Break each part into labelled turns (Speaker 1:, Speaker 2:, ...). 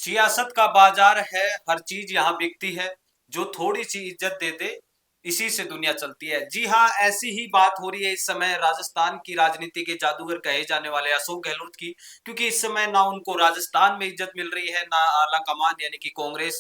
Speaker 1: सियासत का बाजार है, हर चीज यहाँ बिकती है। जो थोड़ी सी इज्जत दे दे, इसी से दुनिया चलती है। जी हाँ, ऐसी ही बात हो रही है इस समय राजस्थान की राजनीति के जादूगर कहे जाने वाले अशोक गहलोत की। क्योंकि इस समय ना उनको राजस्थान में इज्जत मिल रही है, ना आला कमान यानी कि कांग्रेस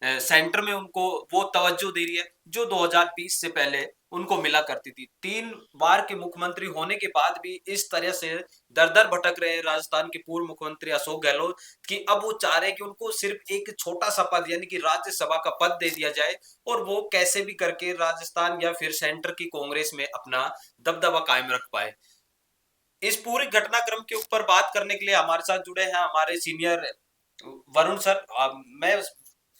Speaker 1: सेंटर में उनको वो तवज्जो दे रही है जो 2020 से पहले उनको मिला करती थी। 3 बार के मुख्यमंत्री होने के बाद भी इस तरह से दर दर भटक रहे हैं राजस्थान के पूर्व मुख्यमंत्री अशोक गहलोत कि अब वो चाह रहे हैं कि उनको सिर्फ एक छोटा सा पद यानी कि राज्यसभा का पद दे दिया जाए और वो कैसे भी करके राजस्थान या फिर सेंटर की कांग्रेस में अपना दबदबा कायम रख पाए। इस पूरे घटनाक्रम के ऊपर बात करने के लिए हमारे साथ जुड़े हैं हमारे सीनियर वरुण सर। मैं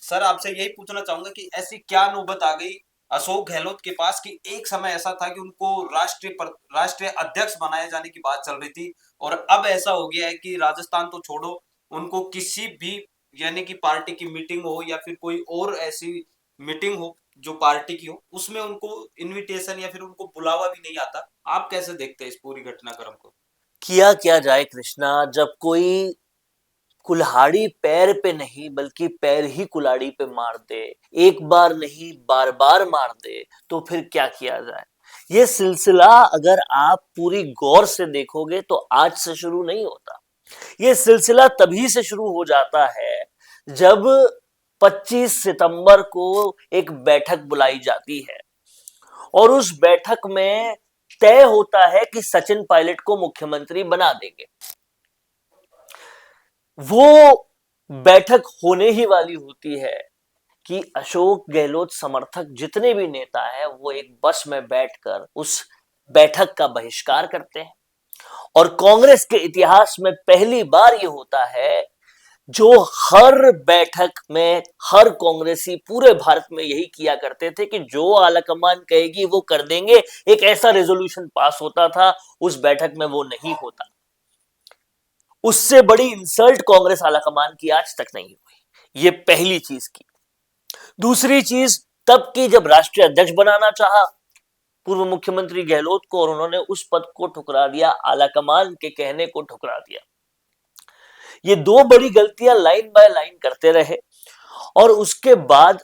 Speaker 1: सर आपसे यही पूछना चाहूंगा कि ऐसी क्या नौबत आ गई अशोक गहलोत के पास कि एक समय ऐसा था कि उनको राष्ट्रीय अध्यक्ष बनाए जाने की बात चल रही थी और अब ऐसा हो गया है कि राजस्थान तो छोड़ो, उनको किसी भी यानी कि पार्टी की मीटिंग हो या फिर कोई और ऐसी मीटिंग हो जो पार्टी की हो, उसमें उनको इनविटेशन या फिर उनको बुलावा भी नहीं आता। आप कैसे देखते हैं इस पूरी घटनाक्रम को?
Speaker 2: किया क्या जाए कृष्णा। जब कोई कुल्हाड़ी पैर पे नहीं बल्कि पैर ही कुल्हाड़ी पे मार दे, एक बार नहीं बार बार मार दे, तो फिर क्या किया जाए। ये सिलसिला अगर आप पूरी गौर से देखोगे तो आज से शुरू नहीं होता। ये सिलसिला तभी से शुरू हो जाता है जब 25 सितंबर को एक बैठक बुलाई जाती है और उस बैठक में तय होता है कि सचिन पायलट को मुख्यमंत्री बना देंगे। वो बैठक होने ही वाली होती है कि अशोक गहलोत समर्थक जितने भी नेता हैं वो एक बस में बैठकर उस बैठक का बहिष्कार करते हैं। और कांग्रेस के इतिहास में पहली बार ये होता है, जो हर बैठक में हर कांग्रेसी पूरे भारत में यही किया करते थे कि जो आलाकमान कहेगी वो कर देंगे, एक ऐसा रेजोल्यूशन पास होता था। उस बैठक में वो नहीं होता। उससे बड़ी इंसल्ट कांग्रेस आलाकमान की आज तक नहीं हुई। ये पहली चीज की। दूसरी चीज तब की जब राष्ट्रीय अध्यक्ष बनाना चाहा पूर्व मुख्यमंत्री गहलोत को और उन्होंने उस पद को ठुकरा दिया, आलाकमान के कहने को ठुकरा दिया। ये दो बड़ी गलतियां लाइन बाय लाइन करते रहे और उसके बाद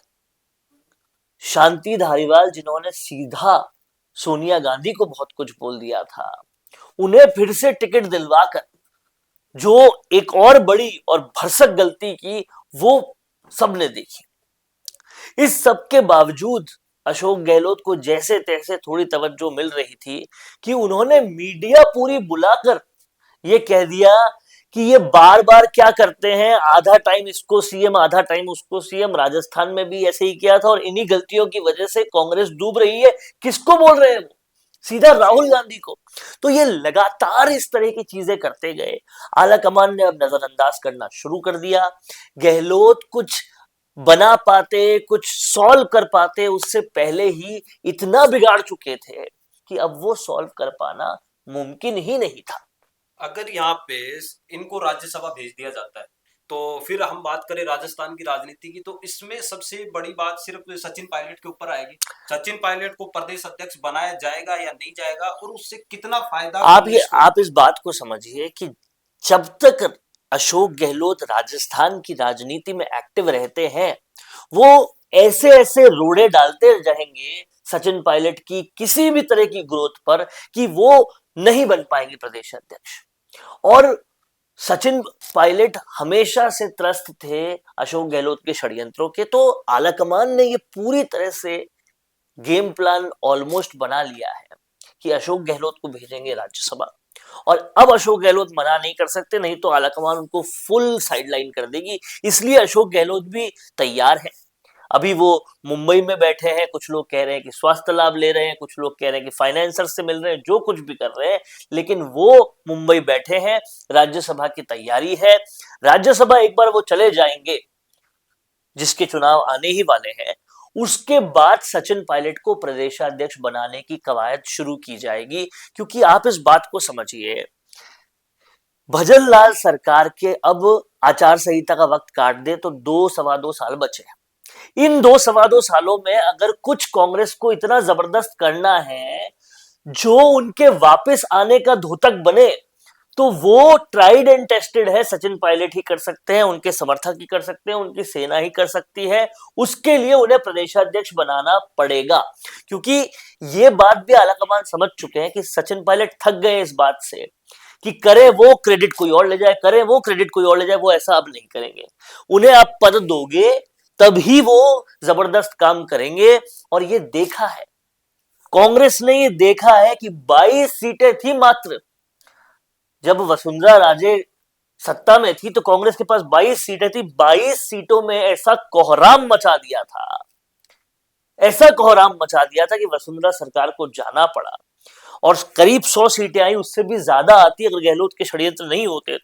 Speaker 2: शांति धारीवाल जिन्होंने सीधा सोनिया गांधी को बहुत कुछ बोल दिया था, उन्हें फिर से टिकट दिलवाकर जो एक और बड़ी और भरसक गलती की वो सबने देखी। इस सब के बावजूद अशोक गहलोत को जैसे तैसे थोड़ी तवज्जो मिल रही थी कि उन्होंने मीडिया पूरी बुलाकर ये कह दिया कि ये बार बार क्या करते हैं, आधा टाइम इसको सीएम आधा टाइम उसको सीएम। राजस्थान में भी ऐसे ही किया था और इन्हीं गलतियों की वजह से कांग्रेस डूब रही है। किसको बोल रहे हैं वो? सीधा राहुल गांधी को। तो ये लगातार इस तरह की चीजें करते गए। आला कमान ने अब नजरअंदाज करना शुरू कर दिया। गहलोत कुछ बना पाते, कुछ सॉल्व कर पाते, उससे पहले ही इतना बिगाड़ चुके थे कि अब वो सॉल्व कर पाना मुमकिन ही नहीं था।
Speaker 1: अगर यहाँ पे इनको राज्यसभा भेज दिया जाता है तो फिर हम बात करें राजस्थान की राजनीति की, तो इसमें सबसे बड़ी बात सिर्फ सचिन पायलट के ऊपर आएगी। सचिन पायलट को प्रदेश अध्यक्ष बनाया जाएगा या नहीं जाएगा और उससे कितना फायदा कांग्रेस को
Speaker 2: आप
Speaker 1: होगा।
Speaker 2: इस बात को समझिए कि जब तक अशोक गहलोत राजस्थान की राजनीति में एक्टिव रहते हैं, वो ऐसे ऐसे रोड़े डालते रहेंगे सचिन पायलट की किसी भी तरह की ग्रोथ पर कि वो नहीं बन पाएंगे प्रदेश अध्यक्ष। और सचिन पायलट हमेशा से त्रस्त थे अशोक गहलोत के षड्यंत्रों के। तो आलाकमान ने ये पूरी तरह से गेम प्लान ऑलमोस्ट बना लिया है कि अशोक गहलोत को भेजेंगे राज्यसभा। और अब अशोक गहलोत मना नहीं कर सकते, नहीं तो आलाकमान उनको फुल साइडलाइन कर देगी। इसलिए अशोक गहलोत भी तैयार है। अभी वो मुंबई में बैठे हैं। कुछ लोग कह रहे हैं कि स्वास्थ्य लाभ ले रहे हैं, कुछ लोग कह रहे हैं कि फाइनेंसर से मिल रहे हैं, जो कुछ भी कर रहे हैं, लेकिन वो मुंबई बैठे हैं। राज्यसभा की तैयारी है। राज्यसभा एक बार वो चले जाएंगे, जिसके चुनाव आने ही वाले हैं, उसके बाद सचिन पायलट को प्रदेशाध्यक्ष बनाने की कवायद शुरू की जाएगी। क्योंकि आप इस बात को समझिए, भजन लाल सरकार के अब आचार संहिता का वक्त काट दे तो 2 सवा 2 साल बचे हैं। इन 2 सवा 2 सालों में अगर कुछ कांग्रेस को इतना जबरदस्त करना है जो उनके वापस आने का द्योतक बने, तो वो ट्राइड एंड टेस्टेड है, सचिन पायलट ही कर सकते हैं, उनके समर्थक ही कर सकते हैं, उनकी सेना ही कर सकती है। उसके लिए उन्हें प्रदेशाध्यक्ष बनाना पड़ेगा, क्योंकि ये बात भी आलाकमान समझ चुके हैं कि सचिन पायलट थक गए इस बात से कि करे वो क्रेडिट कोई और ले जाए, करे वो क्रेडिट कोई और ले जाए। वो ऐसा अब नहीं करेंगे। उन्हें आप पद दोगे तभी वो जबरदस्त काम करेंगे। और ये देखा है, कांग्रेस ने ये देखा है कि 22 सीटें थी मात्र। जब वसुंधरा राजे सत्ता में थी तो कांग्रेस के पास 22 सीटें थी। 22 सीटों में ऐसा कोहराम मचा दिया था, ऐसा कोहराम मचा दिया था कि वसुंधरा सरकार को जाना पड़ा। और करीब 100 सीटें आई, उससे भी ज्यादा आती अगर गहलोत के षड्यंत्र नहीं होते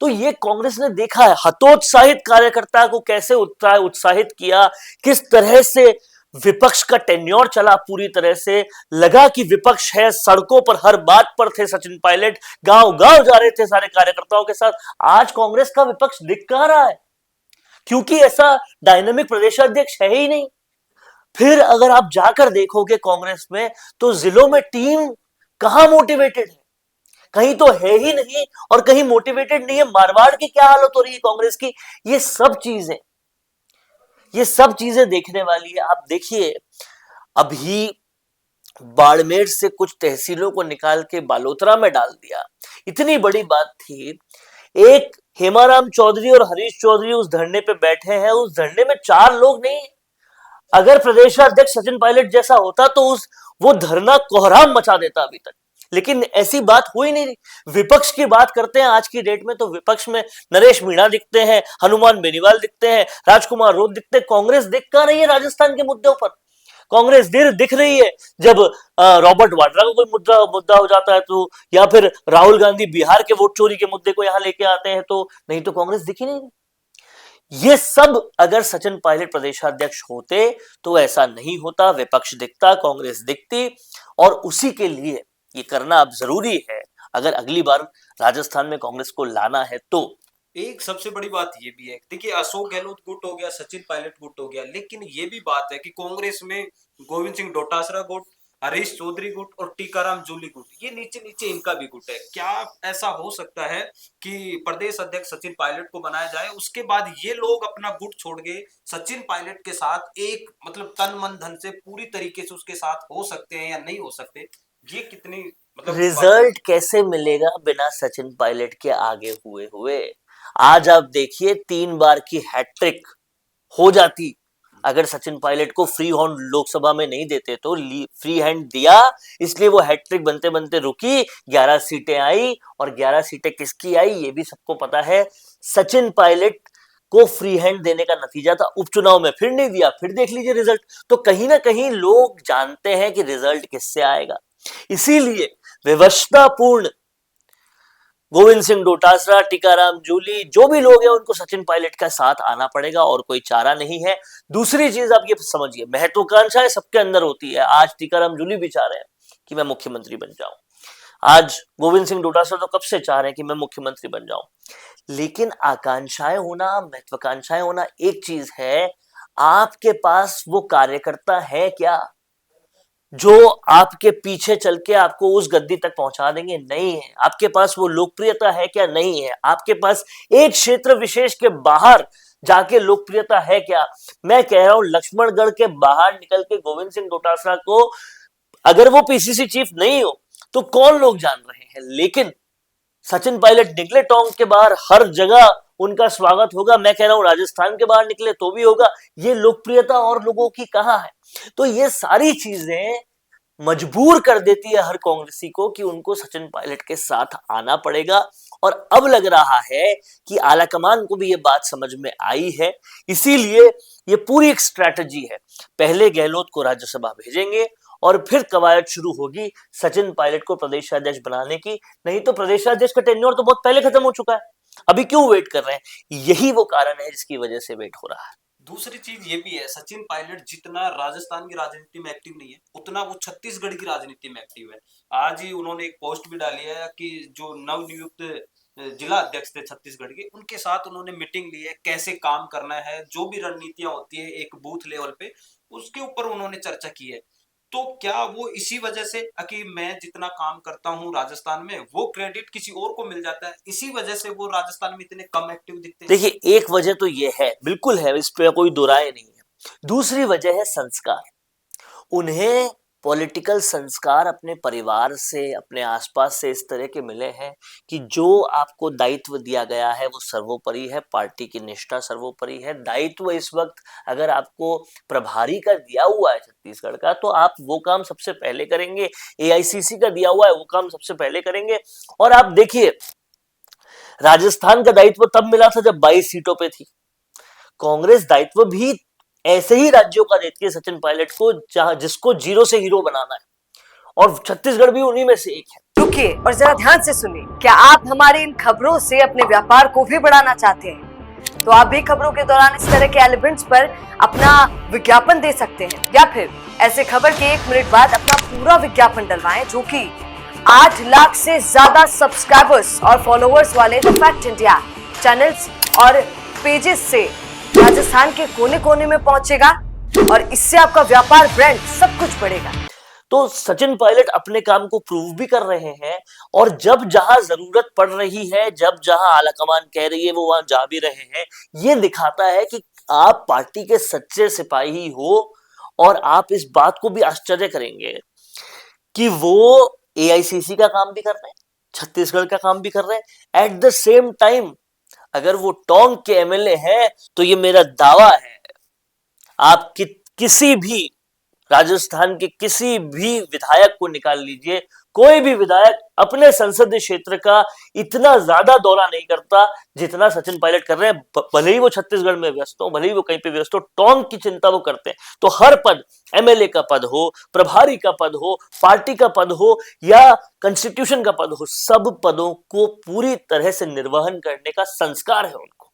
Speaker 2: तो ये कांग्रेस ने देखा है। हतोत्साहित कार्यकर्ता को कैसे उत्साहित किया, किस तरह से विपक्ष का टेन्योर चला, पूरी तरह से लगा कि विपक्ष है, सड़कों पर हर बात पर थे सचिन पायलट, गांव गांव जा रहे थे सारे कार्यकर्ताओं के साथ। आज कांग्रेस का विपक्ष दिख कहां रहा है, क्योंकि ऐसा डायनेमिक प्रदेशाध्यक्ष है ही नहीं। फिर अगर आप जाकर देखोगे कांग्रेस में तो जिलों में टीम कहां मोटिवेटेड है, कहीं तो है ही नहीं और कहीं मोटिवेटेड नहीं है। मारवाड़ की क्या हालत हो रही है कांग्रेस की, ये सब चीजें ये सब चीजें देखने वाली है। आप देखिए, अभी बाड़मेर से कुछ तहसीलों को निकाल के बालोतरा में डाल दिया, इतनी बड़ी बात थी। एक हेमाराम चौधरी और हरीश चौधरी उस धरने पे बैठे हैं, उस धरने में 4 लोग नहीं। अगर प्रदेशाध्यक्ष सचिन पायलट जैसा होता तो वो धरना कोहराम मचा देता अभी तक, लेकिन ऐसी बात हो ही नहीं रही। विपक्ष की बात करते हैं आज की डेट में तो विपक्ष में नरेश मीणा दिखते हैं, हनुमान बेनीवाल दिखते हैं, राजकुमार रोध दिखते हैं। कांग्रेस दिख कहां रही है राजस्थान के मुद्दों पर? कांग्रेस दिख रही है जब रॉबर्ट वाड्रा को कोई मुद्दा मुद्दा हो जाता है तो, या फिर राहुल गांधी बिहार के वोट चोरी के मुद्दे को यहां लेके आते हैं तो, नहीं तो कांग्रेस दिख ही नहीं। ये सब अगर सचिन पायलट प्रदेशाध्यक्ष होते तो ऐसा नहीं होता, विपक्ष दिखता, कांग्रेस दिखती। और उसी के लिए ये करना अब जरूरी है अगर अगली बार राजस्थान में कांग्रेस को लाना है तो।
Speaker 1: एक सबसे बड़ी बात ये भी है, देखिए अशोक गहलोत गुट हो गया, सचिन पायलट गुट हो गया, लेकिन ये भी बात है कि कांग्रेस में गोविंद सिंह डोटासरा गुट, हरीश चौधरी गुट और टीकाराम जूली गुट, ये नीचे नीचे इनका भी गुट है। क्या ऐसा हो सकता है कि प्रदेश अध्यक्ष सचिन पायलट को बनाया जाए, उसके बाद ये लोग अपना गुट छोड़ के सचिन पायलट के साथ एक मतलब तन मन धन से पूरी तरीके से उसके साथ हो सकते हैं या नहीं हो सकते? ये कितनी मतलब
Speaker 2: रिजल्ट कैसे मिलेगा बिना सचिन पायलट के आगे हुए हुए? आज आप देखिए 3 बार की हैट्रिक हो जाती अगर सचिन पायलट को फ्री हैंड लोकसभा में नहीं देते तो। फ्री हैंड दिया, इसलिए वो हैट्रिक बनते बनते रुकी, 11 सीटें आई। और 11 सीटें किसकी आई ये भी सबको पता है, सचिन पायलट को फ्री हैंड देने का नतीजा था। उपचुनाव में फिर नहीं दिया, फिर देख लीजिए रिजल्ट। तो कहीं ना कहीं लोग जानते हैं कि रिजल्ट किससे आएगा, इसीलिए विवशतापूर्ण गोविंद सिंह डोटासरा, टीकाराम जूली, जो भी लोग हैं उनको सचिन पायलट का साथ आना पड़ेगा और कोई चारा नहीं है। दूसरी चीज आप ये समझिए, महत्वाकांक्षाएं सबके अंदर होती है। आज टीकाराम जूली भी चाह रहे हैं कि मैं मुख्यमंत्री बन जाऊं, आज गोविंद सिंह डोटासरा तो कब से चाह रहे हैं कि मैं मुख्यमंत्री बन जाऊं। लेकिन आकांक्षाएं होना, महत्वाकांक्षाएं होना एक चीज है, आपके पास वो कार्यकर्ता है क्या जो आपके पीछे चल के आपको उस गद्दी तक पहुंचा देंगे? नहीं है। आपके पास वो लोकप्रियता है क्या? नहीं है। आपके पास एक क्षेत्र विशेष के बाहर जाके लोकप्रियता है क्या? मैं कह रहा हूं लक्ष्मणगढ़ के बाहर निकल के गोविंद सिंह डोटासरा को अगर वो पीसीसी चीफ नहीं हो तो कौन लोग जान रहे हैं। लेकिन सचिन पायलट निकले टोंक के बाहर, हर जगह उनका स्वागत होगा। मैं कह रहा हूं राजस्थान के बाहर निकले तो भी होगा। ये लोकप्रियता और लोगों की कहां है? तो ये सारी चीजें मजबूर कर देती है हर कांग्रेसी को कि उनको सचिन पायलट के साथ आना पड़ेगा। और अब लग रहा है कि आलाकमान को भी ये बात समझ में आई है, इसीलिए ये पूरी एक स्ट्रैटेजी है। पहले गहलोत को राज्यसभा भेजेंगे और फिर कवायद शुरू होगी सचिन पायलट को प्रदेशाध्यक्ष बनाने की। नहीं तो प्रदेशाध्यक्ष का टेन्योर तो बहुत पहले खत्म हो चुका है, अभी क्यों वेट कर रहे हैं? यही वो कारण है जिसकी वजह से वेट हो रहा है।
Speaker 1: दूसरी चीज ये भी है, सचिन पायलट जितना राजस्थान की राजनीति में एक्टिव नहीं है उतना वो छत्तीसगढ़ की राजनीति में एक्टिव है। आज ही उन्होंने एक पोस्ट भी डाली है कि जो नव नियुक्त जिला अध्यक्ष थे छत्तीसगढ़ के, उनके साथ उन्होंने मीटिंग ली है, कैसे काम करना है, जो भी रणनीतियां होती है एक बूथ लेवल पे उसके ऊपर उन्होंने चर्चा की है। तो क्या वो इसी वजह से कि मैं जितना काम करता हूँ राजस्थान में वो क्रेडिट किसी और को मिल जाता है, इसी वजह से वो राजस्थान में इतने कम एक्टिव दिखते हैं?
Speaker 2: देखिए, एक वजह तो ये है, बिल्कुल है, इस पे कोई दो राय नहीं है। दूसरी वजह है संस्कार। उन्हें पॉलिटिकल संस्कार अपने परिवार से, अपने आसपास से इस तरह के मिले हैं कि जो आपको दायित्व दिया गया है वो सर्वोपरि है, पार्टी की निष्ठा सर्वोपरि है। दायित्व इस वक्त अगर आपको प्रभारी का दिया हुआ है छत्तीसगढ़ का, तो आप वो काम सबसे पहले करेंगे। एआईसीसी का दिया हुआ है, वो काम सबसे पहले करेंगे। और आप देखिए, राजस्थान का दायित्व तब मिला था जब 22 सीटों पे थी। कांग्रेस दायित्व भी ऐसे ही राज्यों का देती है सचिन पायलट को, जहां जिसको जीरो से हीरो बनाना है, और छत्तीसगढ़ भी उन्हीं में से एक है।
Speaker 3: रुकिए और जरा ध्यान से सुनिए। क्या आप हमारी इन खबरों से अपने व्यापार को भी बढ़ाना चाहते हैं? तो आप भी खबरों के दौरान इस तरह के एलिमेंट्स पर अपना विज्ञापन दे सकते हैं, या फिर ऐसे खबर के 1 मिनट बाद अपना पूरा विज्ञापन डलवाएं, जो कि 8 लाख से ज्यादा सब्सक्राइबर्स और फॉलोअर्स वाले द फैक्ट इंडिया चैनल्स और पेजेस से राजस्थान के कोने कोने में पहुंचेगा, और इससे आपका व्यापार, ब्रांड, सब कुछ बढ़ेगा।
Speaker 2: तो सचिन पायलट अपने काम को प्रूव भी कर रहे हैं, और जब जहां जरूरत पड़ रही है, जब जहां आलाकमान कह रही है, वो वहां जा भी रहे हैं। ये दिखाता है कि आप पार्टी के सच्चे सिपाही हो, और आप इस बात को भी आश्चर्य करेंगे कि वो एआईसीसी का काम भी कर रहे हैं, छत्तीसगढ़ का काम भी कर रहे हैं एट द सेम टाइम। अगर वो टोंक के एमएलए हैं, तो ये मेरा दावा है, आप किसी भी राजस्थान के किसी भी विधायक को निकाल लीजिए, कोई भी विधायक अपने संसदीय क्षेत्र का इतना ज्यादा दौरा नहीं करता जितना सचिन पायलट कर रहे हैं। भले ही वो छत्तीसगढ़ में व्यस्त हो, भले ही वो कहीं पे व्यस्त हो, टोंक की चिंता वो करते हैं। तो हर पद, एमएलए का पद हो, प्रभारी का पद हो, पार्टी का पद हो, या कॉन्स्टिट्यूशन का पद हो, सब पदों को पूरी तरह से निर्वहन करने का संस्कार है उनको।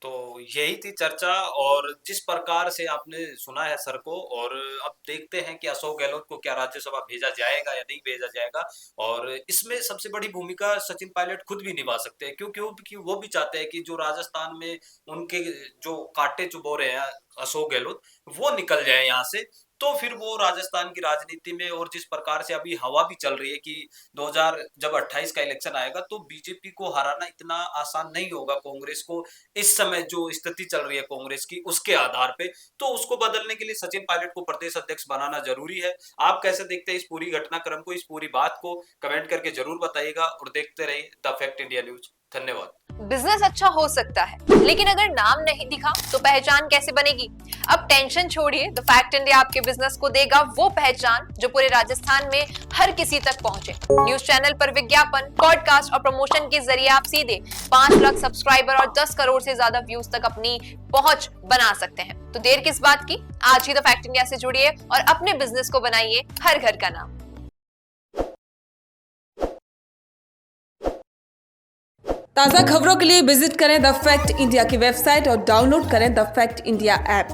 Speaker 1: तो यही थी चर्चा, और जिस प्रकार से आपने सुना है सर को, और अब देखते हैं कि अशोक गहलोत को क्या राज्यसभा भेजा जाएगा या नहीं भेजा जाएगा। और इसमें सबसे बड़ी भूमिका सचिन पायलट खुद भी निभा सकते हैं, क्योंकि वो भी चाहते हैं कि जो राजस्थान में उनके जो कांटे चुभो रहे हैं अशोक गहलोत, वो निकल जाए यहाँ से। तो फिर वो राजस्थान की राजनीति में, और जिस प्रकार से अभी हवा भी चल रही है कि 2028 का इलेक्शन आएगा, तो बीजेपी को हराना इतना आसान नहीं होगा कांग्रेस को। इस समय जो स्थिति चल रही है कांग्रेस की, उसके आधार पे तो उसको बदलने के लिए सचिन पायलट को प्रदेश अध्यक्ष बनाना जरूरी है। आप कैसे देखते हैं इस पूरी घटनाक्रम को, इस पूरी बात को? कमेंट करके जरूर बताइएगा, और देखते रहिए द फैक्ट इंडिया न्यूज। धन्यवाद।
Speaker 4: बिजनेस अच्छा हो सकता है, लेकिन अगर नाम नहीं दिखा तो पहचान कैसे बनेगी? अब टेंशन छोड़िए, द फैक्ट इंडिया आपके बिजनेस को देगा वो पहचान जो पूरे राजस्थान में हर किसी तक पहुंचे। न्यूज चैनल पर विज्ञापन, पॉडकास्ट और प्रमोशन के जरिए आप सीधे 5 लाख सब्सक्राइबर और 10 करोड़ से ज्यादा व्यूज तक अपनी पहुंच बना सकते हैं। तो देर किस बात की, आज ही द फैक्ट इंडिया से जुड़िए और अपने बिजनेस को बनाइए हर घर का नाम।
Speaker 5: ताज़ा खबरों के लिए विजिट करें द फैक्ट इंडिया की वेबसाइट और डाउनलोड करें द फैक्ट इंडिया ऐप।